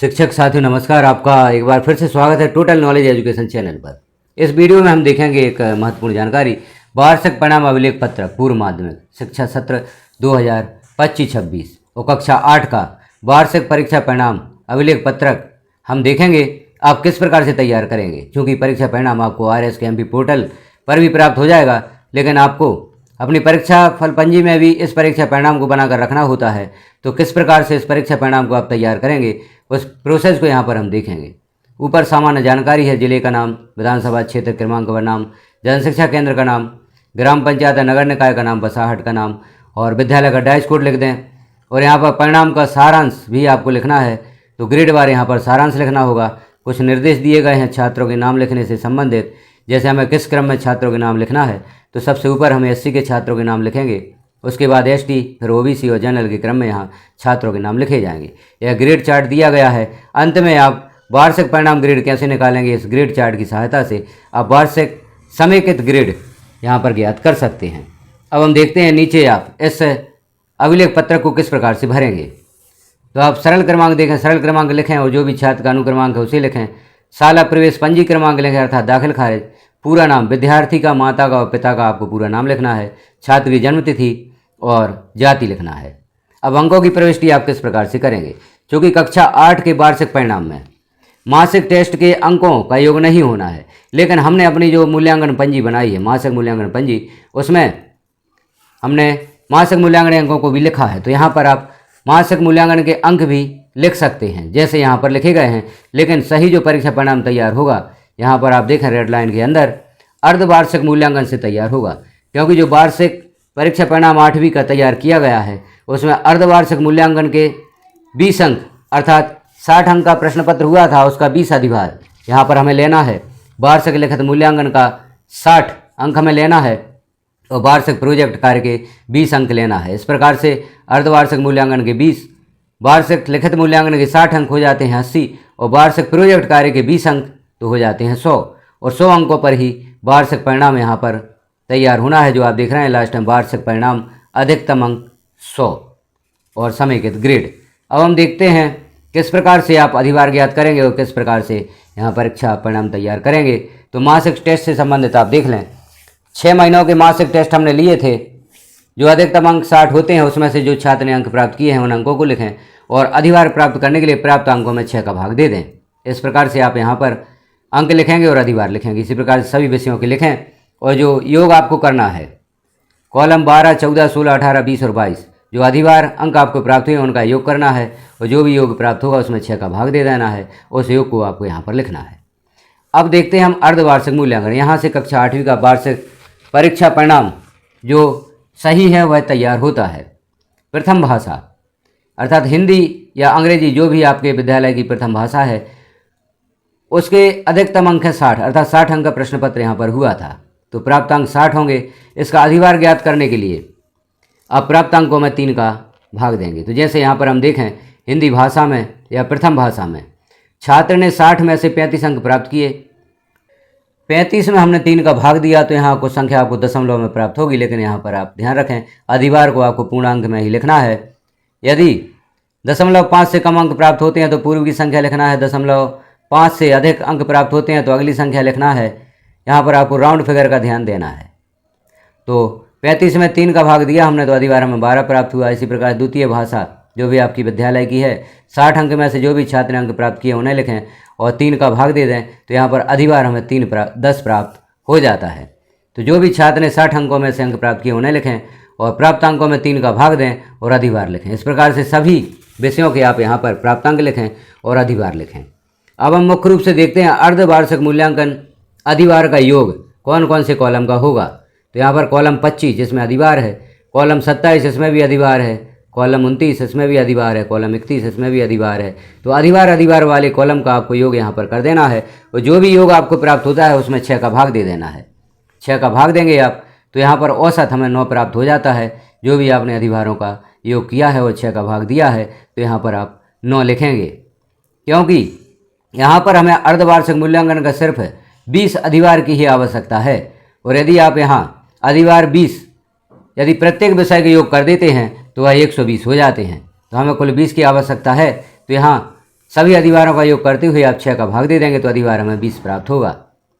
शिक्षक साथियों नमस्कार। आपका एक बार फिर से स्वागत है टोटल नॉलेज एजुकेशन चैनल पर। इस वीडियो में हम देखेंगे एक महत्वपूर्ण जानकारी, वार्षिक परिणाम अभिलेख पत्र पूर्व माध्यमिक शिक्षा सत्र 2025-26 और कक्षा 8 का वार्षिक परीक्षा परिणाम अभिलेख पत्रक हम देखेंगे आप किस प्रकार से तैयार करेंगे। क्योंकि परीक्षा परिणाम आपको RSKMP पोर्टल पर भी प्राप्त हो जाएगा, लेकिन आपको अपनी परीक्षा फलपंजी में भी इस परीक्षा परिणाम को बनाकर रखना होता है। तो किस प्रकार से इस परीक्षा परिणाम को आप तैयार करेंगे, उस प्रोसेस को यहाँ पर हम देखेंगे। ऊपर सामान्य जानकारी है, जिले का नाम, विधानसभा क्षेत्र क्रमांक का नाम, जनशिक्षा केंद्र का नाम, ग्राम पंचायत नगर निकाय का नाम, बसाहट का नाम और विद्यालय का डैश कोड लिख दें। और यहाँ पर परिणाम का सारांश भी आपको लिखना है, तो ग्रेड वार यहाँ पर सारांश लिखना होगा। कुछ निर्देश दिए गए हैं छात्रों के नाम लिखने से संबंधित, जैसे हमें किस क्रम में छात्रों के नाम लिखना है। तो सबसे ऊपर हम SC के छात्रों के नाम लिखेंगे, उसके बाद ST, फिर OBC और जनरल के क्रम में यहाँ छात्रों के नाम लिखे जाएंगे। यह ग्रेड चार्ट दिया गया है। अंत में आप वार्षिक परिणाम ग्रेड कैसे निकालेंगे, इस ग्रेड चार्ट की सहायता से आप वार्षिक समेकित ग्रेड यहाँ पर ज्ञात कर सकते हैं। अब हम देखते हैं नीचे आप इस अभिलेख पत्रक को किस प्रकार से भरेंगे। तो आप सरल क्रमांक देखें, सरल क्रमांक लिखें और जो भी छात्र का अनुक्रमांक है उसे लिखें। शाला प्रवेश पंजी क्रमांक लिखें अर्थात दाखिल खारिज। पूरा नाम, विद्यार्थी का, माता का और पिता का आपको पूरा नाम लिखना है। छात्र की जन्म तिथि और जाति लिखना है। अब अंकों की प्रविष्टि आप किस प्रकार से करेंगे। क्योंकि कक्षा 8 के वार्षिक परिणाम में मासिक टेस्ट के अंकों का योग नहीं होना है, लेकिन हमने अपनी जो मूल्यांकन पंजी बनाई है, मासिक मूल्यांकन पंजी, उसमें हमने मासिक मूल्यांकन अंकों को भी लिखा है। तो यहाँ पर आप मासिक मूल्यांकन के अंक भी लिख सकते हैं जैसे यहाँ पर लिखे गए हैं, लेकिन सही जो परीक्षा परिणाम तैयार होगा, यहाँ पर आप देखें रेड लाइन के अंदर, अर्धवार्षिक मूल्यांकन से तैयार होगा। क्योंकि जो वार्षिक परीक्षा परिणाम 8वीं का तैयार किया गया है, उसमें अर्धवार्षिक मूल्यांकन के 20 अंक अर्थात 60 अंक का प्रश्न पत्र हुआ था, उसका 20 अधिभार यहाँ पर हमें लेना है। वार्षिक लिखित मूल्यांकन का 60 अंक हमें लेना है और वार्षिक प्रोजेक्ट कार्य के 20 अंक लेना है। इस प्रकार से अर्धवार्षिक मूल्यांकन के 20, वार्षिक लिखित मूल्यांकन के 60 अंक हो जाते हैं 80 और वार्षिक प्रोजेक्ट कार्य के 20 अंक तो हो जाते हैं 100। और 100 अंकों पर ही वार्षिक परिणाम यहाँ पर तैयार होना है। जो आप देख रहे हैं लास्ट टाइम, वार्षिक परिणाम अधिकतम अंक 100 और समेकित ग्रेड। अब हम देखते हैं किस प्रकार से आप अधिभार ज्ञात करेंगे और किस प्रकार से यहाँ परीक्षा परिणाम तैयार करेंगे। तो मासिक टेस्ट से संबंधित आप देख लें, 6 महीनों के मासिक टेस्ट हमने लिए थे। जो अधिकतम अंक 60 होते हैं, उसमें से जो छात्र ने अंक प्राप्त किए हैं उन अंकों को लिखें और अधिभार प्राप्त करने के लिए प्राप्त अंकों में 6 का भाग दे दें। इस प्रकार से आप यहाँ पर अंक लिखेंगे और अधिभार लिखेंगे। इसी प्रकार से सभी विषयों के लिखें और जो योग आपको करना है, कॉलम 12, 14, 16, 18, 20 और 22 जो अधिभार अंक आपको प्राप्त हुए उनका योग करना है और जो भी योग प्राप्त होगा उसमें 6 का भाग दे देना है। उस योग को आपको यहाँ पर लिखना है। अब देखते हैं हम अर्धवार्षिक मूल्यांकन। यहाँ से कक्षा 8वीं का वार्षिक परीक्षा परिणाम जो सही है वह तैयार होता है। प्रथम भाषा अर्थात हिंदी या अंग्रेजी, जो भी आपके विद्यालय की प्रथम भाषा है, उसके अधिकतम अंक है 60 अर्थात 60 अंक का प्रश्न पत्र यहाँ पर हुआ था, तो प्राप्त अंक 60 होंगे। इसका अधिभार ज्ञात करने के लिए आप प्राप्त अंकों में 3 का भाग देंगे। तो जैसे यहाँ पर हम देखें, हिंदी भाषा में या प्रथम भाषा में छात्र ने 60 में से 35 अंक प्राप्त किए, 35 में हमने 3 का भाग दिया, तो यहाँ कुछ संख्या आपको दशमलव में प्राप्त होगी। लेकिन यहाँ पर आप ध्यान रखें, अधिभार को आपको पूर्णांक में ही लिखना है। यदि 0.5 से कम अंक प्राप्त होते हैं तो पूर्व की संख्या लिखना है, 0.5 से अधिक अंक प्राप्त होते हैं तो अगली संख्या लिखना है। यहाँ पर आपको राउंड फिगर का ध्यान देना है। तो 35 में 3 का भाग दिया हमने, तो अधिभार हमें 12 प्राप्त हुआ। इसी प्रकार द्वितीय भाषा जो भी आपकी विद्यालय की है, 60 अंक में से जो भी छात्र ने अंक प्राप्त किए उन्हें लिखें और 3 का भाग दे दें, तो यहाँ पर अधिभार हमें 10 प्राप्त हो जाता है। तो जो भी छात्र ने 60 अंकों में से अंक प्राप्त किए उन्हें लिखें और प्राप्त अंकों में 3 का भाग दें और अधिभार लिखें। इस प्रकार से सभी विषयों के आप यहाँ पर प्राप्तांक लिखें और अधिभार लिखें। अब हम मुख्य रूप से देखते हैं अर्धवार्षिक मूल्यांकन अधिभार का योग कौन कौन से कॉलम का होगा। तो यहाँ पर कॉलम 25 जिसमें अधिभार है, कॉलम 27 इसमें भी अधिभार है, कॉलम 29 इसमें भी अधिभार है, कॉलम 31 इसमें भी अधिभार है। तो अधिभार वाले कॉलम का आपको योग यहाँ पर कर देना है और जो भी योग आपको प्राप्त होता है उसमें 6 का भाग दे देना है। 6 का भाग देंगे आप, तो यहाँ पर औसत हमें 9 प्राप्त हो जाता है। जो भी आपने अधिभारों का योग किया है और 6 का भाग दिया है, तो यहाँ पर आप 9 लिखेंगे। क्योंकि यहाँ पर हमें अर्धवार्षिक मूल्यांकन का सिर्फ 20 अधिभार की ही आवश्यकता है। और यदि आप यहाँ अधिभार 20 यदि प्रत्येक विषय के योग कर देते हैं तो वह 120 हो जाते हैं। तो हमें कुल 20 की आवश्यकता है। तो यहाँ सभी अधिभारों का योग करते हुए आप 6 का भाग दे देंगे तो अधिभार हमें 20 प्राप्त होगा।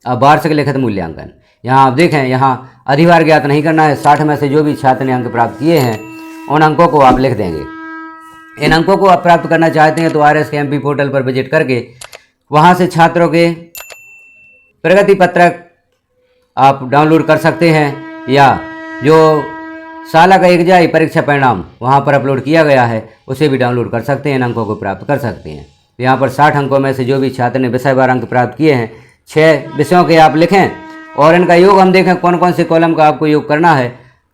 अब वार्षिक लिखित मूल्यांकन, यहाँ आप देखें, यहाँ अधिभार ज्ञात नहीं करना है। 60 में से जो भी छात्र ने अंक प्राप्त किए हैं उन अंकों को आप लिख देंगे। इन अंकों को आप प्राप्त करना चाहते हैं तो RSKMP पोर्टल पर विजिट करके वहाँ से छात्रों के प्रगति पत्रक आप डाउनलोड कर सकते हैं, या जो साला का एकजाई परीक्षा परिणाम वहाँ पर अपलोड किया गया है उसे भी डाउनलोड कर सकते हैं। इन अंकों को प्राप्त कर सकते हैं। तो यहाँ पर 60 अंकों में से जो भी छात्र ने विषयवार अंक प्राप्त किए हैं 6 विषयों के आप लिखें, और इनका योग हम देखें कौन कौन से कॉलम का आपको योग करना है।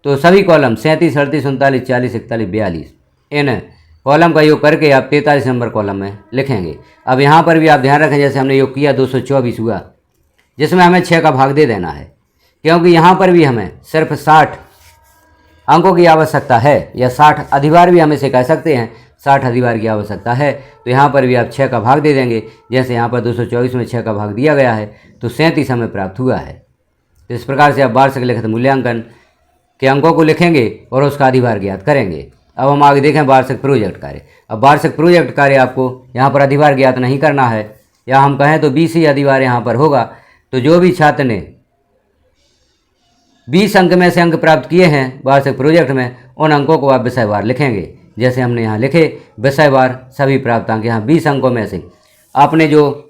तो सभी कॉलम 37, 38, 39, 40, 41, 42 इन कॉलम का योग करके आप 43 नंबर कॉलम में लिखेंगे। अब यहाँ पर भी आप ध्यान रखें, जैसे हमने योग किया 224 हुआ, जिसमें हमें 6 का भाग दे देना है, क्योंकि यहाँ पर भी हमें सिर्फ 60 अंकों की आवश्यकता है, या 60 अधिभार भी हम इसे कह सकते हैं, 60 अधिभार की आवश्यकता है। तो यहाँ पर भी आप 6 का भाग दे देंगे। जैसे यहाँ पर 224 में 6 का भाग दिया गया है तो 37 हमें प्राप्त हुआ है। तो इस प्रकार से आप वार्षिक लिखित मूल्यांकन के अंकों को लिखेंगे और उसका अधिभार ज्ञात करेंगे। अब हम आगे देखें वार्षिक प्रोजेक्ट कार्य। अब वार्षिक प्रोजेक्ट कार्य आपको यहाँ पर अधिभार ज्ञात नहीं करना है, या हम कहें तो 20 ही अधिभार यहाँ पर होगा। तो जो भी छात्र ने 20 अंक में से अंक प्राप्त किए हैं वार्षिक प्रोजेक्ट में, उन अंकों को आप विषयवार लिखेंगे। जैसे हमने यहाँ लिखे विषयवार सभी प्राप्त अंक, यहाँ 20 अंकों में से आपने जो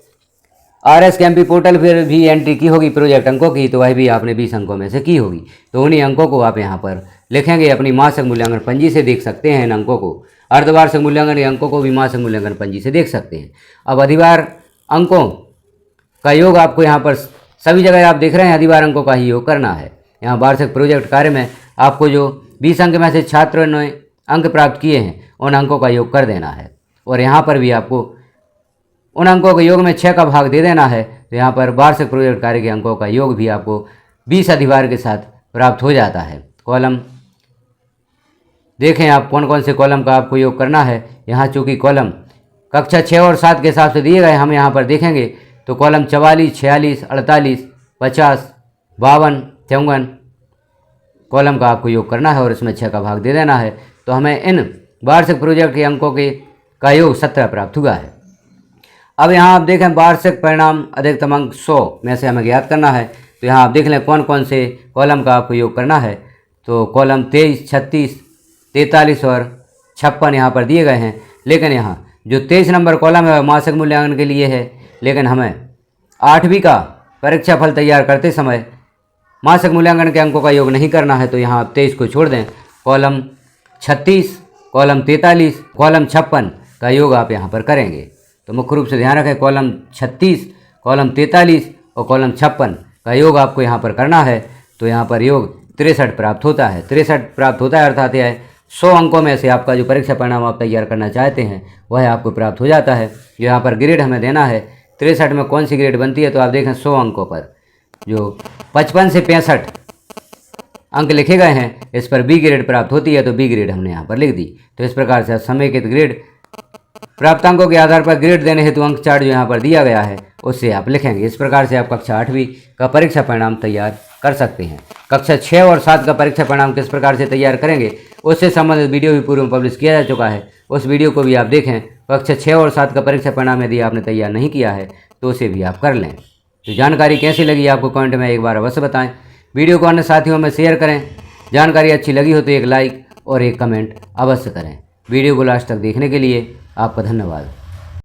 RSKMP पोर्टल पर भी एंट्री की होगी प्रोजेक्ट अंकों की, तो वह भी आपने 20 अंकों में से की होगी। तो उन्हीं अंकों को आप यहाँ पर लिखेंगे। अपनी मासिक मूल्यांकन पंजी से देख सकते हैं इन अंकों को। अर्धवार्षिक मूल्यांकन के अंकों को भी मासिक मूल्यांकन पंजी से देख सकते हैं। अब अधिभार अंकों का योग आपको यहाँ पर सभी जगह आप देख रहे हैं अधिभार अंकों का ही योग करना है। यहाँ वार्षिक प्रोजेक्ट कार्य में आपको जो 20 अंक में से छात्रों ने अंक प्राप्त किए हैं उन अंकों का योग कर देना है, और यहाँ पर भी आपको उन अंकों के योग में 6 का भाग दे देना है। तो यहाँ पर वार्षिक प्रोजेक्ट कार्य के अंकों का योग भी आपको 20 अधिभार के साथ प्राप्त हो जाता है। कॉलम देखें आप कौन कौन से कॉलम का आपको योग करना है। यहाँ चूँकि कॉलम कक्षा 6 और 7 के हिसाब से दिए गए, हम यहाँ पर देखेंगे तो कॉलम 44, 46, 48, 50, 52, 54 कॉलम का आपको योग करना है और इसमें 6 का भाग दे देना है। तो हमें इन वार्षिक प्रोजेक्ट के अंकों का योग 17 प्राप्त हुआ है। अब यहाँ आप देखें वार्षिक परिणाम अधिकतम अंक 100 में से हमें ज्ञात करना है। तो यहाँ आप देख लें कौन कौन से कॉलम का आपको योग करना है। तो कॉलम 23, 36, 43 और 56 यहाँ पर दिए गए हैं, लेकिन यहाँ जो 23 नंबर कॉलम है मासिक मूल्यांकन के लिए है, लेकिन हमें 8वीं का परीक्षा फल तैयार करते समय मासिक मूल्यांकन के अंकों का योग नहीं करना है। तो यहाँ आप 23 को छोड़ दें। कॉलम 36, कॉलम 43, कॉलम 56 का योग आप यहाँ पर करेंगे। तो मुख्य रूप से ध्यान रखें कॉलम 36, कॉलम 43 और कॉलम 56 का योग आपको यहाँ पर करना है। तो यहाँ पर योग 63 प्राप्त होता है। 63 प्राप्त होता है अर्थात यह 100 अंकों में से आपका जो परीक्षा परिणाम आप तैयार करना चाहते हैं वह आपको प्राप्त हो जाता है। जो यहाँ पर ग्रेड हमें देना है 63 में कौन सी ग्रेड बनती है, तो आप देखें 100 अंकों पर जो 55 से 65 अंक लिखे गए हैं इस पर बी ग्रेड प्राप्त होती है। तो बी ग्रेड हमने यहाँ पर लिख दी। तो इस प्रकार से समेकित ग्रेड प्राप्तांकों के आधार पर ग्रेड देने हेतु अंक चार्ट जो यहाँ पर दिया गया है उससे आप लिखेंगे। इस प्रकार से आप कक्षा 8वीं का परीक्षा परिणाम तैयार कर सकते हैं। कक्षा 6 और 7 का परीक्षा परिणाम किस प्रकार से तैयार करेंगे उससे संबंधित वीडियो भी पूर्व में पब्लिश किया जा चुका है, उस वीडियो को भी आप देखें। कक्षा 6 और 7 का परीक्षा परिणाम यदि आपने तैयार नहीं किया है तो उसे भी आप कर लें। तो जानकारी कैसी लगी आपको कमेंट में एक बार अवश्य बताएं। वीडियो को अन्य साथियों में शेयर करें। जानकारी अच्छी लगी हो तो एक लाइक और एक कमेंट अवश्य करें। वीडियो को लास्ट तक देखने के लिए आपका धन्यवाद।